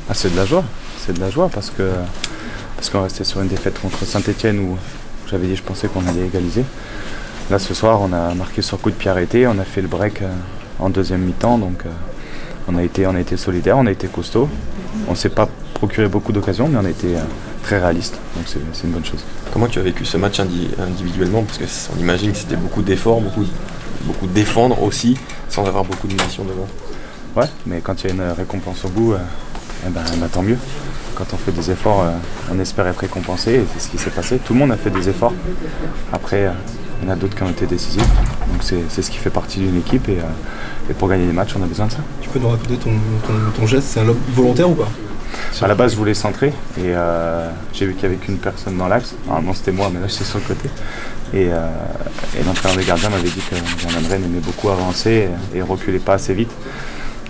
Ah, c'est de la joie parce qu'on restait sur une défaite contre Saint-Etienne où j'avais dit je pensais qu'on allait égaliser. Là ce soir on a marqué sur coup de pied arrêté, on a fait le break en deuxième mi-temps, donc on a été solidaires, on a été costaud. On ne s'est pas procuré beaucoup d'occasions mais on a été très réaliste, donc c'est une bonne chose. Comment tu as vécu ce match individuellement? Parce qu'on imagine que c'était beaucoup d'efforts, beaucoup défendre aussi, sans avoir beaucoup de munitions devant. Ouais, mais quand il y a une récompense au bout, tant mieux. Quand on fait des efforts, on espère être récompensé, et c'est ce qui s'est passé. Tout le monde a fait des efforts. Après, il y en a d'autres qui ont été décisifs. Donc c'est ce qui fait partie d'une équipe, et pour gagner des matchs, on a besoin de ça. Tu peux nous raconter ton geste? C'est un lob volontaire ou pas? À la base, je voulais centrer, et j'ai vu qu'il n'y avait qu'une personne dans l'axe. Normalement, c'était moi, mais là, j'étais sur le côté. Et l'entraîneur des gardiens m'avait dit que Jean André aimait beaucoup avancer et reculait pas assez vite.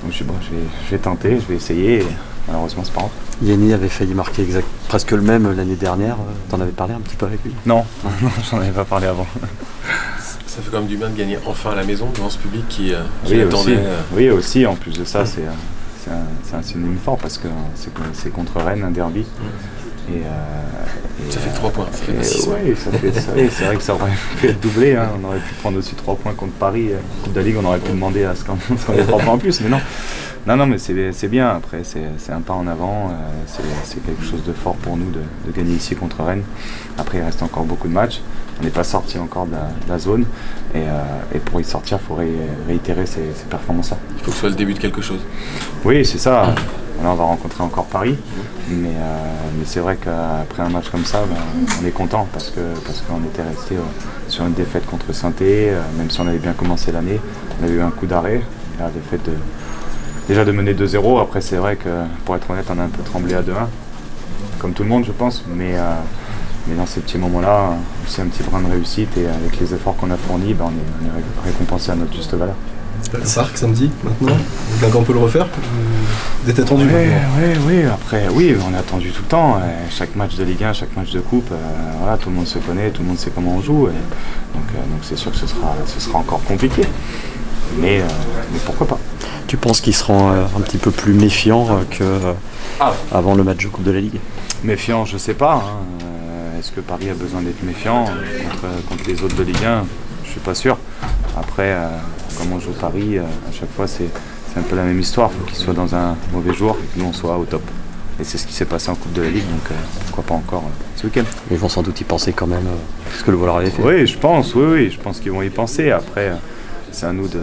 Donc je suis bon, je vais tenter, je vais essayer, et malheureusement c'est pas grave. Yanni avait failli marquer presque le même l'année dernière, t'en avais parlé un petit peu avec lui? Non, j'en avais pas parlé avant. Ça fait quand même du bien de gagner enfin à la maison devant ce public qui oui, attendait. Oui aussi, en plus de ça c'est un synonyme fort parce que c'est contre Rennes, un derby. Ça fait 3 points, ça fait 6 points. Oui, c'est vrai que ça aurait pu être doublé, hein. On aurait pu prendre aussi 3 points contre Paris. Coupe de la Ligue, on aurait pu demander à ce qu'on ait 3 points en plus, mais non. Non, mais c'est bien, après c'est un pas en avant, c'est quelque chose de fort pour nous de gagner ici contre Rennes. Après il reste encore beaucoup de matchs, on n'est pas sorti encore de la zone, et pour y sortir il faut réitérer ces performances-là. Il faut que ce soit le début de quelque chose. Oui, c'est ça. Là, on va rencontrer encore Paris, mais c'est vrai qu'après un match comme ça, on est content parce qu'on était resté sur une défaite contre Saint-Étienne, même si on avait bien commencé l'année, on a eu un coup d'arrêt. Là, le fait déjà de mener 2-0, après c'est vrai que pour être honnête, on a un peu tremblé à 2-1, comme tout le monde je pense, mais dans ces petits moments-là, c'est un petit brin de réussite, et avec les efforts qu'on a fournis, on est récompensé à notre juste valeur. Le parc samedi, maintenant, on peut le refaire? Vous êtes attendu? Oui, après, oui, on est attendu tout le temps. Chaque match de Ligue 1, chaque match de Coupe, voilà, tout le monde se connaît, tout le monde sait comment on joue. Donc c'est sûr que ce sera encore compliqué. Mais pourquoi pas? Tu penses qu'ils seront un petit peu plus méfiants qu'avant le match de Coupe de la Ligue? Méfiants, je sais pas. Est-ce que Paris a besoin d'être méfiant contre les autres de Ligue 1? Je suis pas sûr. Après, comme on joue Paris, à chaque fois c'est un peu la même histoire. Il faut qu'ils soient dans un mauvais jour et que nous on soit au top. Et c'est ce qui s'est passé en Coupe de la Ligue, donc pourquoi pas encore ce week-end. Ils vont sans doute y penser quand même, ce que le voleur avait fait. Oui, je pense qu'ils vont y penser. Après, c'est à nous de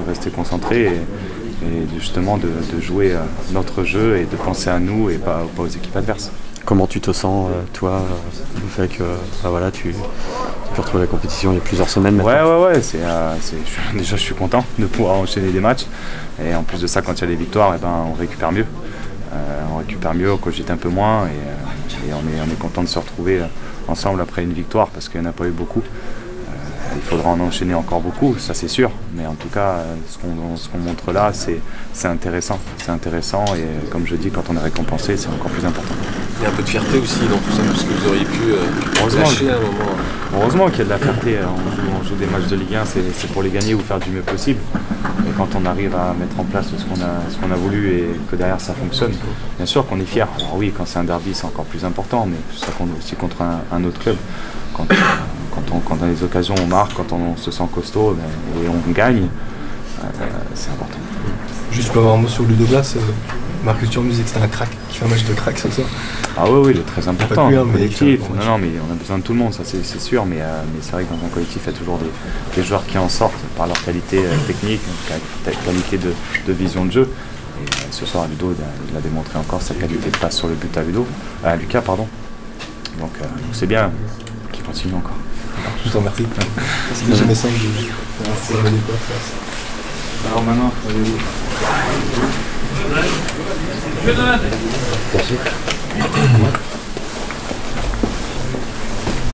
rester concentrés et justement de jouer notre jeu et de penser à nous et pas aux équipes adverses. Comment tu te sens, toi, le fait que tu retrouves la compétition il y a plusieurs semaines maintenant? Ouais, déjà je suis content de pouvoir enchaîner des matchs, et en plus de ça, quand il y a des victoires, on récupère mieux. On cogite un peu moins, et on est content de se retrouver ensemble après une victoire, parce qu'il n'y en a pas eu beaucoup. Il faudra en enchaîner encore beaucoup, ça c'est sûr, mais en tout cas, ce qu'on montre là, c'est intéressant. C'est intéressant, et comme je dis, quand on est récompensé, c'est encore plus important. Il y a un peu de fierté aussi dans tout ça, parce que vous auriez pu lâcher à un moment. Heureusement qu'il y a de la fierté. On joue des matchs de Ligue 1, c'est pour les gagner ou faire du mieux possible. Et quand on arrive à mettre en place ce qu'on a voulu et que derrière ça fonctionne, bien sûr qu'on est fier. Alors oui, quand c'est un derby, c'est encore plus important, mais ça compte aussi contre un autre club. Quand on a les occasions, on marque, quand on se sent costaud et on gagne, c'est important. Juste pour avoir un mot sur Ludo Glass, Marcus Thuram disait que c'était un crack, qui fait un match de crack ce soir. Ah oui, il est très important. Pas Collectif. Non, mais on a besoin de tout le monde, ça c'est sûr, mais c'est vrai que dans un collectif, il y a toujours des joueurs qui en sortent par leur qualité technique, qualité de vision de jeu. Et ce soir, Ludo, il a démontré encore sa qualité de passe sur le but à Lucas, pardon. Donc c'est bien qu'il continue encore. Je te remercie. C'est jamais simple de faire un Alors maintenant, Merci.